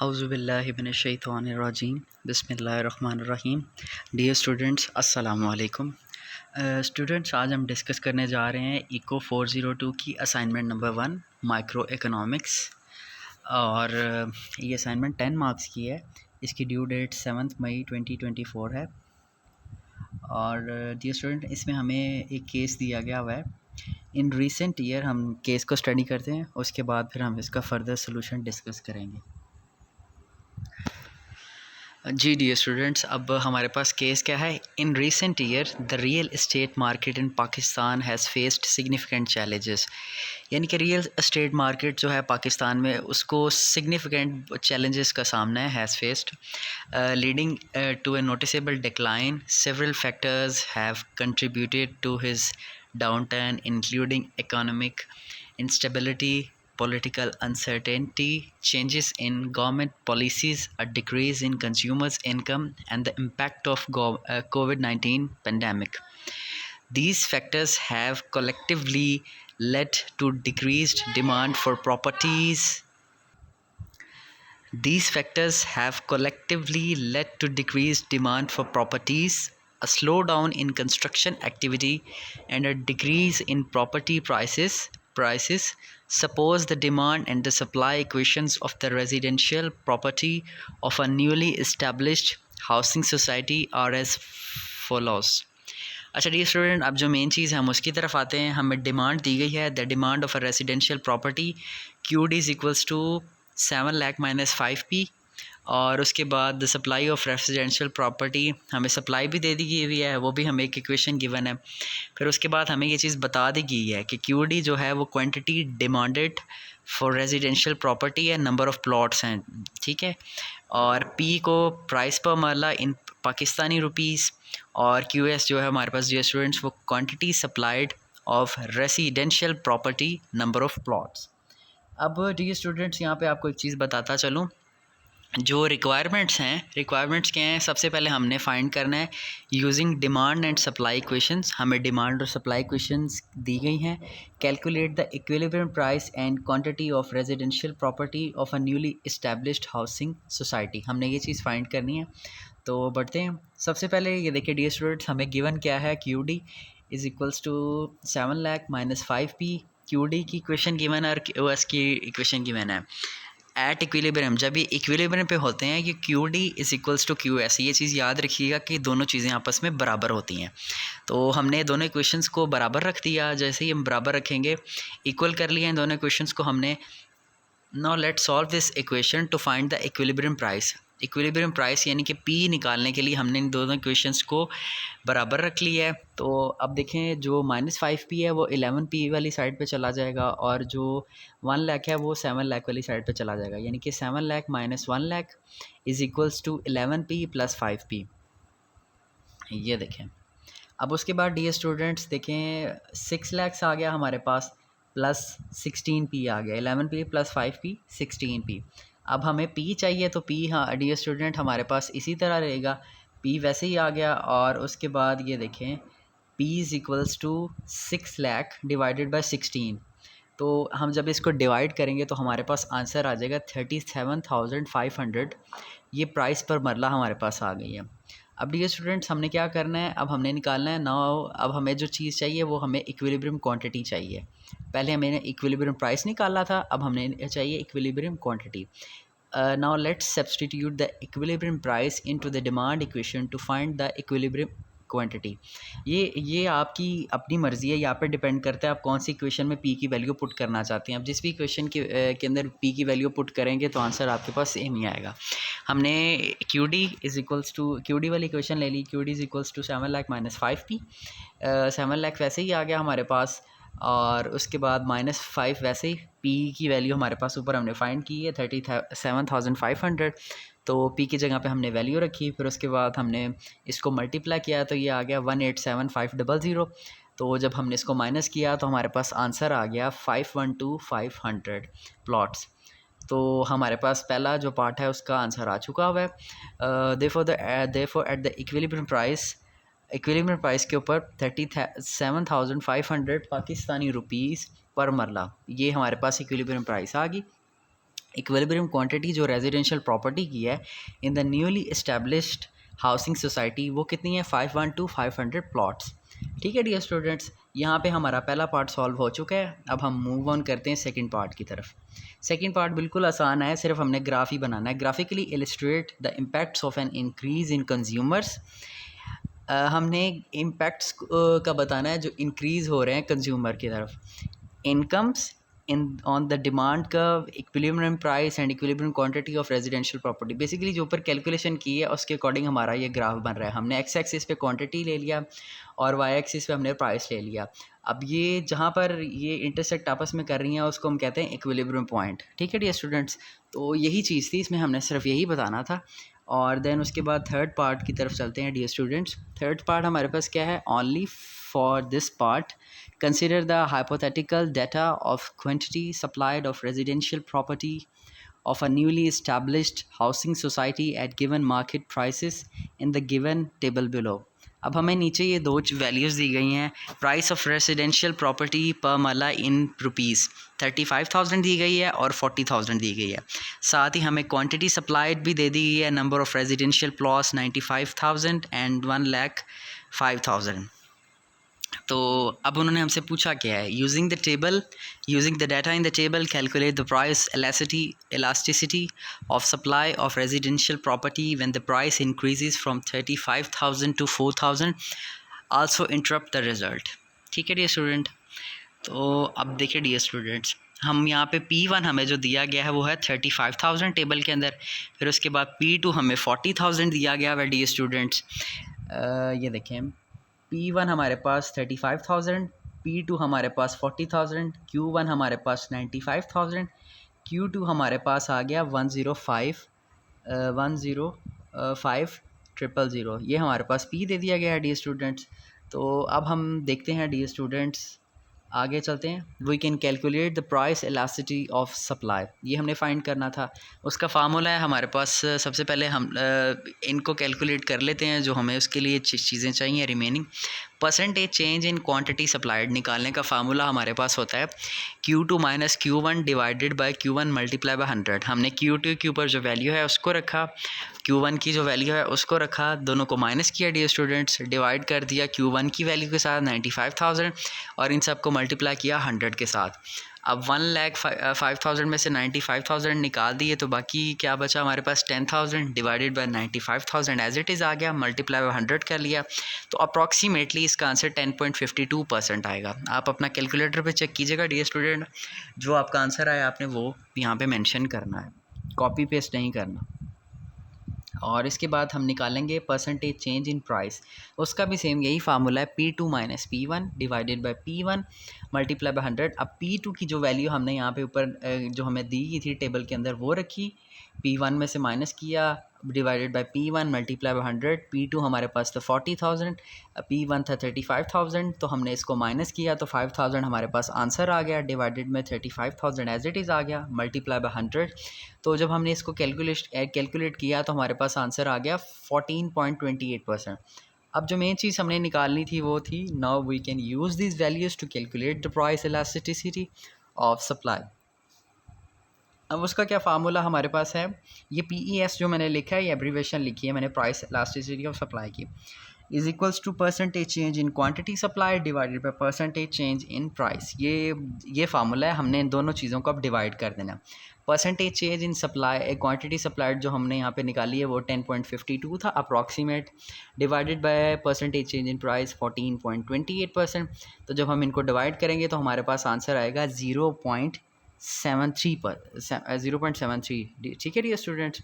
औज़ुबिल्लाहिमिनश्शैतानिर्रजीम बिस्मिल्लाहिर्रहमानिर्रहीम। Dear students, अस्सलामु अलैकुम। स्टूडेंट्स, आज हम डिस्कस करने जा रहे हैं इको 402 की असाइनमेंट नंबर 1 माइक्रो इकोनॉमिक्स। और ये असाइनमेंट 10 मार्क्स की है। इसकी ड्यू डेट 7 मई 2024 है। और डियर स्टूडेंट, इसमें हमें एक केस दिया गया हुआ है। इन रिसेंट ईयर हम केस को स्टडी करते हैं, उसके बाद फिर हम इसका फ़र्दर सोल्यूशन डिस्कस करेंगे। जी डियर स्टूडेंट्स, अब हमारे पास केस क्या है। In recent year the real estate market in Pakistan has faced significant challenges. यानी कि रियल एस्टेट मार्केट जो है पाकिस्तान में, उसको सिग्निफिकेंट चैलेंजेस का सामना है, has faced, leading to a noticeable decline. Several factors have contributed to his downturn, including economic instability, political uncertainty, changes in government policies, a decrease in consumers' income, and the impact of COVID-19 pandemic. These factors have collectively led to decreased demand for properties. These factors have collectively led to decreased demand for properties, a slowdown in construction activity, and a decrease in property prices. Suppose the demand and the supply equations of the residential property of a newly established housing society are as follows. अच्छा dear student, अब जो main चीज़ है हम उसकी तरफ आते हैं। हमें डिमांड दी गई है, the demand of a residential property Q D is equals to 7 lakh minus 5p। और उसके बाद the supply of residential property, हमें सप्लाई भी दे दी गई हुई है, वो भी हमें एक इक्वेशन गिवन है। फिर उसके बाद हमें ये चीज़ बता दी गई है कि क्यू डी जो है वो quantity demanded for residential property है, नंबर ऑफ प्लॉट्स हैं, ठीक है। और पी को प्राइस पर मरला इन पाकिस्तानी रुपीज़, और क्यू एस जो है हमारे पास जो स्टूडेंट्स वो quantity supplied of residential property, number of plots. अब डी स्टूडेंट्स, यहाँ पे आपको एक चीज़ बताता चलूँ, जो रिक्वायरमेंट्स क्या हैं। सबसे पहले हमने फाइंड करना है using demand and supply equations. हमें डिमांड और सप्लाई इक्वेशंस दी गई हैं। Calculate the equilibrium price and quantity of residential property of a newly established housing society. हमने ये चीज़ फाइंड करनी है, तो बढ़ते हैं। सबसे पहले ये देखिए डियर स्टूडेंट्स, हमें गिवन क्या है, Q D is equals to 7 lakh minus 5p। Q D की इक्वेशन गिवन है और क्यू एस की इक्वेशन गिवन है। एट इक्विलिब्रियम, जब ये इक्विलिब्रियम पे होते हैं कि Q D is equals to Q S, ये चीज़ याद रखिएगा कि दोनों चीज़ें आपस में बराबर होती हैं। तो हमने दोनों इक्वेशंस को बराबर रख दिया। जैसे ही हम बराबर रखेंगे, इक्वल कर लिया इन दोनों इक्वेशंस को हमने। Now let's solve this equation two find the equilibrium price. Equilibrium price यानी कि पी निकालने के लिए हमने इन दोनों इक्वेशंस को बराबर रख लिया है। तो अब देखें, जो -5p है वो 11p वाली साइड पे चला जाएगा, और जो 1 लाख है वो 7 लाख वाली साइड पे चला जाएगा। यानी कि 7 lakh minus 1 lakh is equals to 11p plus 5p। ये देखें। अब उसके बाद डी स्टूडेंट्स देखें, 6 लैक्स आ गया हमारे पास, प्लस 16p आ गया। 11p plus 5p 16p। अब हमें p चाहिए, तो p, हाँ डी स्टूडेंट, हमारे पास इसी तरह रहेगा। p वैसे ही आ गया। और उसके बाद ये देखें, p is equals to 6 lakh divided by 16। तो हम जब इसको डिवाइड करेंगे तो हमारे पास आंसर आ जाएगा 37,500। ये प्राइस पर मरला हमारे पास आ गई है। अब डियर स्टूडेंट्स, हमने क्या करना है, अब हमने निकालना है नाउ। अब हमें जो चीज़ चाहिए वो हमें इक्विलिब्रियम क्वांटिटी चाहिए। पहले हमें इक्विलिब्रियम प्राइस निकाला था, अब हमने चाहिए equilibrium quantity. Now let's substitute the equilibrium price into the demand equation two find the equilibrium quantity. ये आपकी अपनी मर्ज़ी है, यहाँ पर डिपेंड करता है आप कौन सी इक्वेशन में पी की वैल्यू पुट करना चाहते हैं। आप जिस भी इक्वेशन के अंदर पी की वैल्यू पुट करेंगे तो आंसर आपके पास सेम ही आएगा। हमने Q D is equals to, Q D वाली इक्वेशन ले ली। Q D is equals to 7 lakh minus 5p। 7 lakh वैसे ही आ गया हमारे पास, और उसके बाद -5 वैसे ही पी की वैल्यू हमारे पास ऊपर हमने फाइंड की है 37,500। तो पी की जगह पे हमने वैल्यू रखी। फिर उसके बाद हमने इसको मल्टीप्लाई किया तो ये आ गया 187,500। तो जब हमने इसको माइनस किया तो हमारे पास आंसर आ गया 512,500 प्लॉट्स। तो हमारे पास पहला जो पार्ट है उसका आंसर आ चुका हुआ है। Therefore at the equilibrium price के ऊपर 37,500 पाकिस्तानी रुपीज़ पर मरला, ये हमारे पास इक्विलिब्रियम प्राइस आ गई। इक्विलिब्रियम क्वांटिटी जो रेजिडेंशियल प्रॉपर्टी की है in the newly established housing society वो कितनी है 512 प्लॉट्स। ठीक है डियर स्टूडेंट्स, यहाँ पे हमारा पहला पार्ट सॉल्व हो चुका है। अब हम मूव ऑन करते हैं सेकंड पार्ट की तरफ। सेकंड पार्ट बिल्कुल आसान है, सिर्फ हमने ग्राफ ही बनाना है। Graphically illustrate the impacts of an increase in consumers. हमने इम्पैक्ट्स का बताना है जो इंक्रीज़ हो रहे हैं कंज्यूमर की तरफ। Incomes in on the demand curve, equilibrium price and equilibrium quantity of residential property. Basically जो ऊपर कैलकुलेशन की है उसके अकॉर्डिंग हमारा ये ग्राफ बन रहा है। हमने एक्स एक्सिस पे क्वांटिटी ले लिया और वाई एक्सिस पे हमने प्राइस ले लिया। अब ये जहाँ पर ये इंटरसेक्ट आपस में कर रही हैं उसको हम कहते हैं इक्विलिब्रियम पॉइंट। ठीक है डियर स्टूडेंट्स, तो यही चीज़ थी, इसमें हमने सिर्फ यही बताना था। और देन उसके बाद थर्ड पार्ट की तरफ चलते हैं डियर स्टूडेंट्स। थर्ड पार्ट हमारे पास क्या है, only for this part consider the hypothetical data of quantity supplied of residential property of a newly established housing society at given market prices in the given table below। अब हमें नीचे ये दो values दी गई हैं। प्राइस ऑफ रेजिडेंशियल प्रॉपर्टी पर मला in rupees 35,000 दी गई है और 40,000 दी गई है। साथ ही हमें क्वांटिटी सप्लाइड भी दे दी गई है, number of residential plots 95,000 and 1,05,000। तो अब उन्होंने हमसे पूछा क्या है, using the data in the table calculate the price elasticity of supply of residential property when the price increases from 35,000 to 4,000, also interrupt the result. ठीक है डियर स्टूडेंट, तो अब देखिए डियर स्टूडेंट्स, हम यहाँ पे P1 हमें जो दिया गया है वो है 35,000 टेबल के अंदर। फिर उसके बाद P2 हमें 40,000 दिया गया है डियर स्टूडेंट्स। ये देखें, P1 हमारे पास 35,000, P2 हमारे पास 40,000, Q1 हमारे पास 95,000, Q2 हमारे पास आ गया 105,000, ये हमारे पास P दे दिया गया है डियर स्टूडेंट्स। तो अब हम देखते हैं डियर स्टूडेंट्स, आगे चलते हैं। We can calculate the price elasticity of supply, ये हमने फाइंड करना था। उसका फार्मूला है हमारे पास। सबसे पहले हम इनको कैलकुलेट कर लेते हैं जो हमें उसके लिए चीज़ें चाहिए remaining. Percentage change in quantity supplied निकालने का फार्मूला हमारे पास होता है Q2 minus Q1 divided by Q1 multiply by 100। हमने Q2 के ऊपर जो वैल्यू है उसको रखा, Q1 की जो वैल्यू है उसको रखा, दोनों को माइनस किया डियर स्टूडेंट्स, डिवाइड कर दिया Q1 की वैल्यू के साथ 95,000 और इन सब को मल्टीप्लाई किया 100 के साथ। अब 1,05,000 में से 95,000 निकाल दिए तो बाकी क्या बचा हमारे पास 10,000 divided by 95,000 as it is आ गया, मल्टीप्लाई बाय 100 कर लिया। तो अप्रॉक्सीमेटली इसका आंसर 10.52% आएगा। आप अपना कैलकुलेटर पे चेक कीजिएगा डियर स्टूडेंट, जो आपका आंसर आया आपने वो यहाँ पे मेंशन करना है, कॉपी पेस्ट नहीं करना। और इसके बाद हम निकालेंगे परसेंटेज चेंज इन प्राइस, उसका भी सेम यही फार्मूला है P2 minus P1 divided by P1 multiply by 100। अब P2 की जो वैल्यू हमने यहाँ पे ऊपर जो हमें दी गई थी टेबल के अंदर वो रखी, P1 में से माइनस किया divided by P1 multiply by 100। P2 हमारे पास था 40,000, P1 था 35,000, तो हमने इसको माइनस किया तो 5,000 हमारे पास आंसर आ गया, डिवाइडेड में 35,000 एज इट इज़ आ गया, मल्टीप्लाई बाय 100। तो जब हमने इसको कैलकुलेट किया तो हमारे पास आंसर आ गया 14.28%। अब जो मेन चीज़ हमने निकालनी थी वो थी, now we can use this values to calculate the price elasticity of supply. अब उसका क्या फार्मूला हमारे पास है, ये PES जो मैंने लिखा है, ये एब्रीवेशन लिखी है मैंने प्राइस इलास्टिसिटी ऑफ सप्लाई की, is equals to percentage change in quantity supply divided by percentage change in price. ये फार्मूला है, हमने इन दोनों चीज़ों को अब डिवाइड कर देना। Percentage change in supply, quantity supplied जो हमने यहाँ पे निकाली है वो 10.52 था approximate, divided by percentage change in price 14.28%। तो जब हम इनको डिवाइड करेंगे तो हमारे पास आंसर आएगा 0.73। ठीक है डियर स्टूडेंट्स।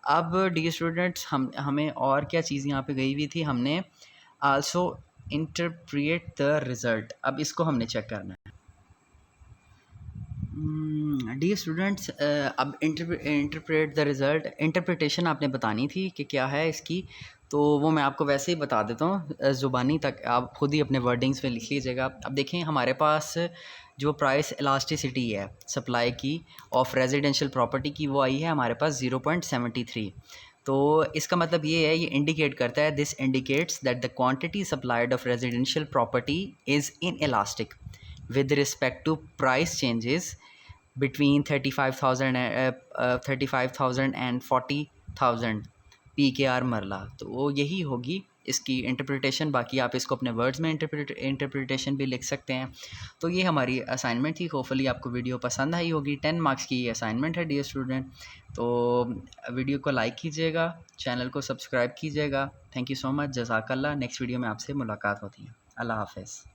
अब डियर स्टूडेंट्स हमें और क्या चीज़ यहाँ पे गई हुई थी, हमने आल्सो इंटरप्रेट द रिज़ल्ट। अब इसको हमने चेक करना है डियर स्टूडेंट्स। अब इंटरप्रेट द रिज़ल्ट, इंटरप्रिटेशन आपने बतानी थी कि क्या है इसकी, तो वो मैं आपको वैसे ही बता देता हूँ ज़ुबानी तक, आप खुद ही अपने वर्डिंग्स में लिख लीजिएगा। अब देखें हमारे पास जो प्राइस इलास्टिसिटी है सप्लाई की ऑफ रेजिडेंशियल प्रॉपर्टी की वो आई है हमारे पास 0.73। तो इसका मतलब ये है, ये इंडिकेट करता है, this indicates that the quantity supplied of residential property is inelastic with respect to price changes between 35,000 and 40,000 PKR मरला, तो वो यही होगी इसकी इंटरप्रिटेशन। बाकी आप इसको अपने वर्ड्स में इंटरप्रिटेशन भी लिख सकते हैं। तो ये हमारी असाइनमेंट थी। होपफुली आपको वीडियो पसंद आई होगी। 10 मार्क्स की ये असाइनमेंट है डियर स्टूडेंट। तो वीडियो को लाइक कीजिएगा, चैनल को सब्सक्राइब कीजिएगा। थैंक यू सो मच, जज़ाकल्लाह। नेक्स्ट वीडियो में आपसे मुलाकात होती है। अल्लाह हाफ़िज़।